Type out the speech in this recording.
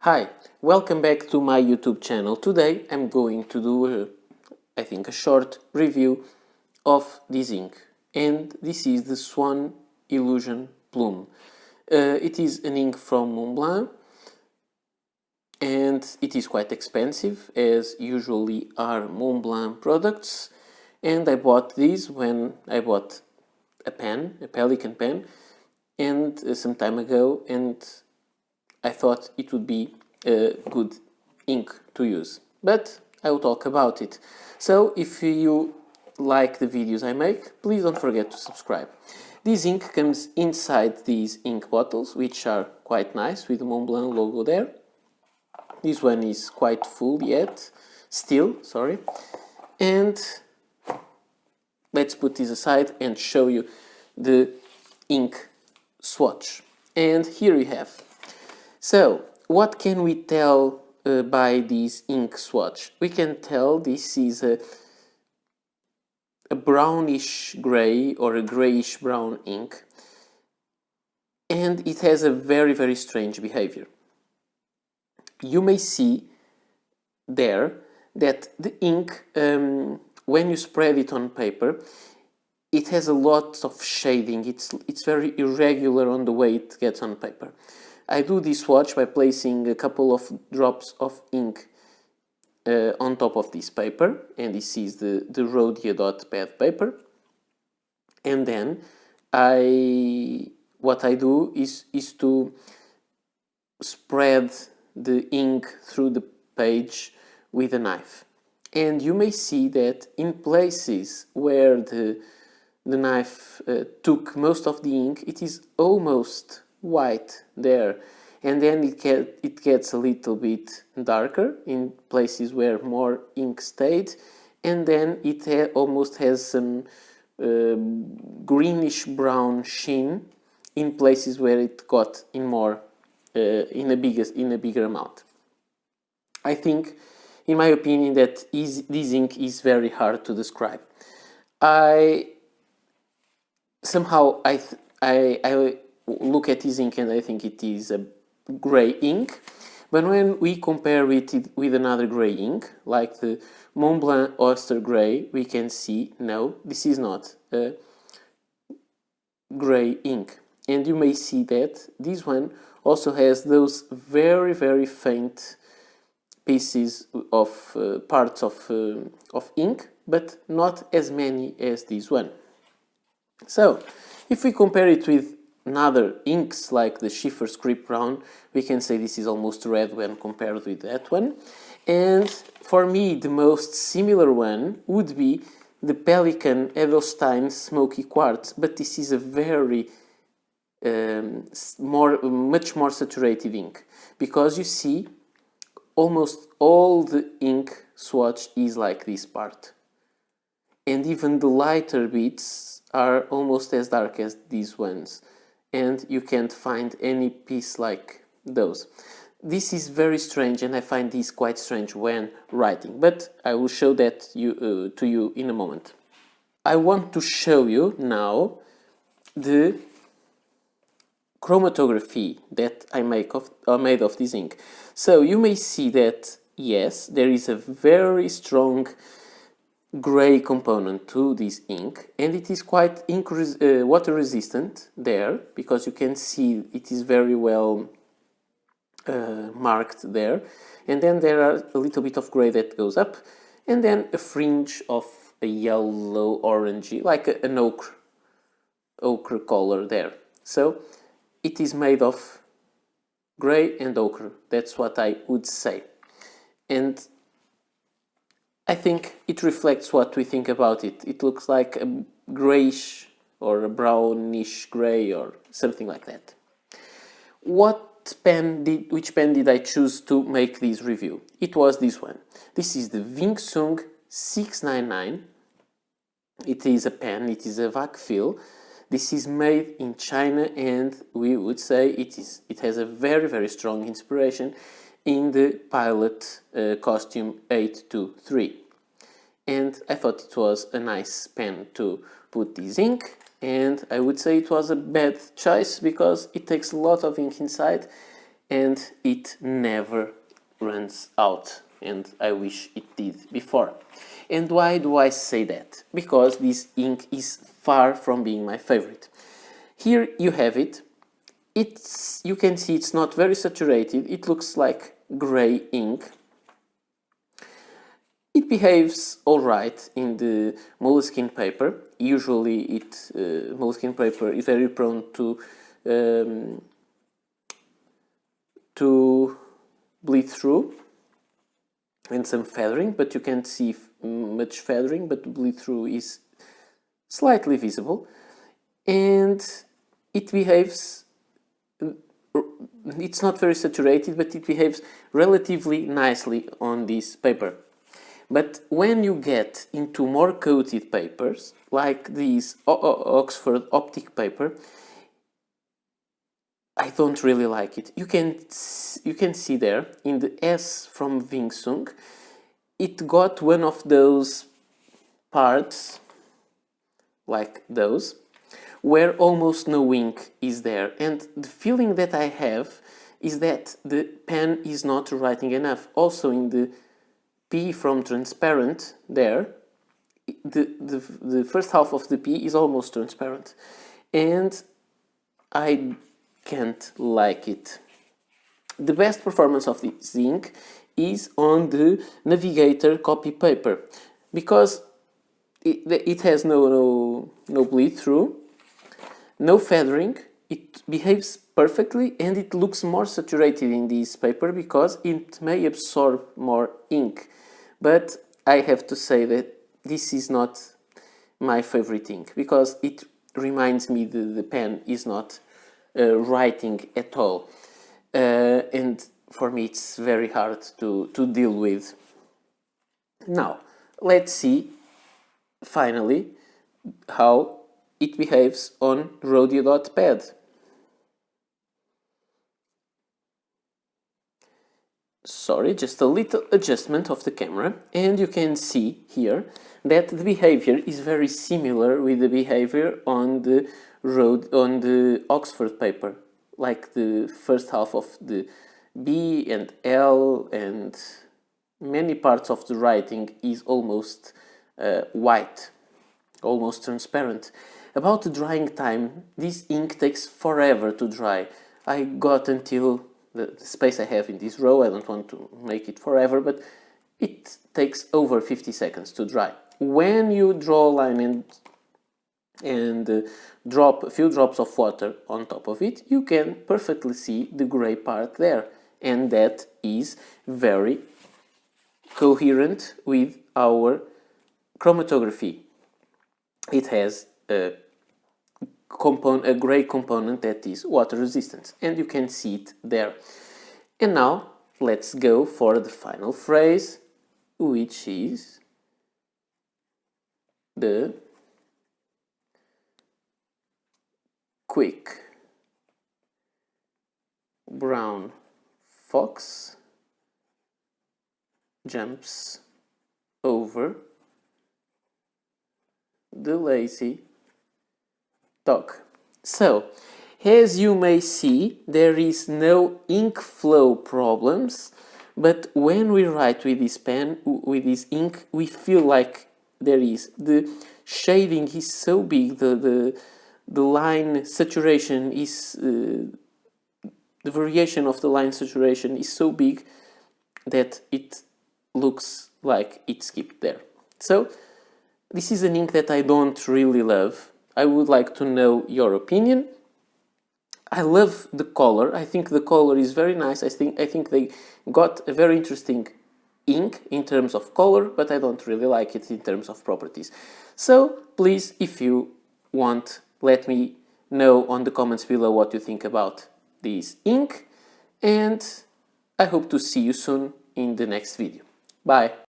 Hi, welcome back to my YouTube channel. Today I'm going to do a short review of this ink, and this is the Swan Illusion Plume. It is an ink from Montblanc and it is quite expensive, as usually are Montblanc products, and I bought this when I bought a Pelican pen, and some time ago, and I thought it would be a good ink to use, but I will talk about it. So if you like the videos I make, please don't forget to subscribe. This ink comes inside these ink bottles, which are quite nice with the Montblanc logo there. This one is quite full still, and let's put this aside and show you the ink swatch. And here we have. So, what can we tell by this ink swatch? We can tell this is a brownish grey or a greyish brown ink, and it has a very, very strange behavior. You may see there that the ink, when you spread it on paper, it has a lot of shading. It's very irregular on the way it gets on paper. I do this swatch by placing a couple of drops of ink on top of this paper, and this is the Rhodia dot pad paper. And then what I do is to spread the ink through the page with a knife. And you may see that in places where the knife took most of the ink, it is almost white there, and then it gets a little bit darker in places where more ink stayed, and then it almost has some greenish brown sheen in places where it got in more in a bigger amount. I think, in my opinion, that this ink is very hard to describe. I look at this ink and I think it is a grey ink, but when we compare it with another grey ink, like the Montblanc Oyster Grey, we can see, no, this is not a grey ink. And you may see that this one also has those very, very faint pieces of parts of ink, but not as many as this one. So, if we compare it with other inks like the Schiffer Script Brown, we can say this is almost red when compared with that one. And for me, the most similar one would be the Pelican Edelstein Smoky Quartz, but this is a very much more saturated ink, because you see almost all the ink swatch is like this part, and even the lighter bits are almost as dark as these ones, and you can't find any piece like those. This is very strange, and I find this quite strange when writing, but I will show that to you in a moment. I want to show you now the chromatography that I made of this ink. So you may see that, yes, there is a very strong gray component to this ink, and it is quite water resistant there, because you can see it is very well marked there, and then there are a little bit of gray that goes up, and then a fringe of a yellow orangey, like an ochre color there. So it is made of gray and ochre, that's what I would say. And I think it reflects what we think about it. It looks like a grayish or a brownish grey or something like that. Which pen did I choose to make this review? It was this one. This is the Wing Sung 699. It is a pen, it is a vac fill. This is made in China, and we would say it has a very, very strong inspiration in the Pilot costume 823. And I thought it was a nice pen to put this ink, and I would say it was a bad choice because it takes a lot of ink inside, and it never runs out, and I wish it did before. And why do I say that? Because this ink is far from being my favorite. Here you have it. You can see it's not very saturated. It looks like gray ink. It behaves alright in the moleskin paper. Usually moleskin paper is very prone to bleed through and some feathering, but you can't see much feathering, but the bleed through is slightly visible. And it behaves, it's not very saturated, but it behaves relatively nicely on this paper. But when you get into more coated papers, like this Oxford optic paper, I don't really like it. You can see there, in the S from Wingsung, it got one of those parts, like those, where almost no ink is there. And the feeling that I have is that the pen is not writing enough. Also in the P from transparent there, the first half of the P is almost transparent. And I can't like it. The best performance of this ink is on the Navigator copy paper, because it has no bleed through, no feathering, it behaves perfectly, and it looks more saturated in this paper because it may absorb more ink. But I have to say that this is not my favorite ink, because it reminds me that the pen is not writing at all. And for me it's very hard to deal with. Now, let's see finally how it behaves on Rhodia pad. Sorry, just a little adjustment of the camera, and you can see here that the behavior is very similar with the behavior on the Oxford paper, like the first half of the B and L and many parts of the writing is almost white, almost transparent. About the drying time, this ink takes forever to dry. I got until the space I have in this row. I don't want to make it forever, but it takes over 50 seconds to dry. When you draw a line and drop a few drops of water on top of it, you can perfectly see the gray part there, and that is very coherent with our chromatography. It has a gray component that is water resistant, and you can see it there. And now let's go for the final phrase, which is the quick brown fox jumps over the lazy dog. So, as you may see, there is no ink flow problems, but when we write with this pen, with this ink, we feel like there is. The shading is so big, the line saturation is, the variation of the line saturation is so big that it looks like it skipped there. So, this is an ink that I don't really love. I would like to know your opinion. I love the color. I think the color is very nice. I think they got a very interesting ink in terms of color, but I don't really like it in terms of properties. So please, if you want, let me know on the comments below what you think about this ink, and I hope to see you soon in the next video. Bye!